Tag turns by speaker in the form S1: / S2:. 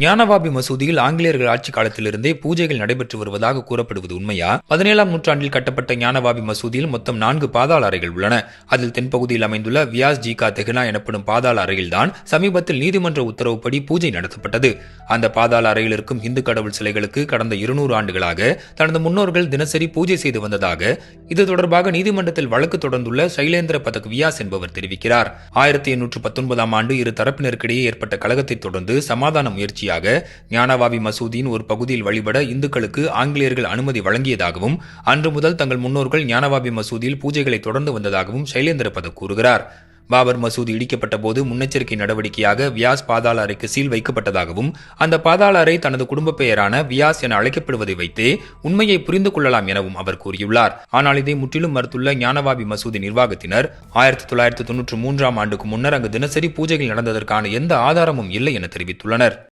S1: ஞானவாபி மசூதியில் ஆங்கிலேயர்கள் ஆட்சி காலத்திலிருந்தே பூஜைகள் நடைபெற்று வருவதாக கூறப்படுவது உண்மையா? 17ஆம் நூற்றாண்டில் கட்டப்பட்ட ஞானவாபி மசூதியில் மொத்தம் 4 பாதாள அறைகள் உள்ளன. அதில் தென்பகுதியில் அமைந்துள்ள வியாஸ் ஜி கா தெஹ்னா எனப்படும் பாதாள அறையில்தான் சமீபத்தில் நீதிமன்ற உத்தரவுப்படி பூஜை நடத்தப்பட்டது. அந்த பாதாள அறையில் இருக்கும் இந்து கடவுள் சிலைகளுக்கு கடந்த 200 ஆண்டுகளாக தனது முன்னோர்கள் தினசரி பூஜை செய்து வந்ததாக இது தொடர்பாக நீதிமன்றத்தில் வழக்கு தொடர்ந்துள்ள சைலேந்திர பதக் வியாஸ் என்பவர் தெரிவிக்கிறார். 1819ஆம் ஆண்டு இரு தரப்பினருக்கிடையே ஏற்பட்ட கலகத்தை தொடர்ந்து சமாதான முயற்சி ஞானவாபி மசூதியின் ஒரு பகுதியில் வழிபட இந்துக்களுக்கு ஆங்கிலேயர்கள் அனுமதி வழங்கியதாகவும் அன்று முதல் தங்கள் முன்னோர்கள் ஞானவாபி மசூதியில் பூஜைகளை தொடர்ந்து வந்ததாகவும் சைலேந்திர பதக் கூறுகிறார். பாபர் மசூதி இடிக்கப்பட்ட போது முன்னெச்சரிக்கை நடவடிக்கையாக வியாஸ் பாதாள அறைக்கு சீல் வைக்கப்பட்டதாகவும் அந்த பாதாள அறை தனது குடும்ப பெயரான வியாஸ் என அழைக்கப்படுவதை வைத்தே உண்மையை புரிந்து கொள்ளலாம் எனவும் அவர் கூறியுள்ளார். ஆனால் இதை முற்றிலும் மறுத்துள்ள ஞானவாபி மசூதி நிர்வாகத்தினர் 1993ஆம் ஆண்டுக்கு முன்னர் அங்கு தினசரி பூஜைகள் நடந்ததற்கான எந்த ஆதாரமும் இல்லை என தெரிவித்துள்ளனர்.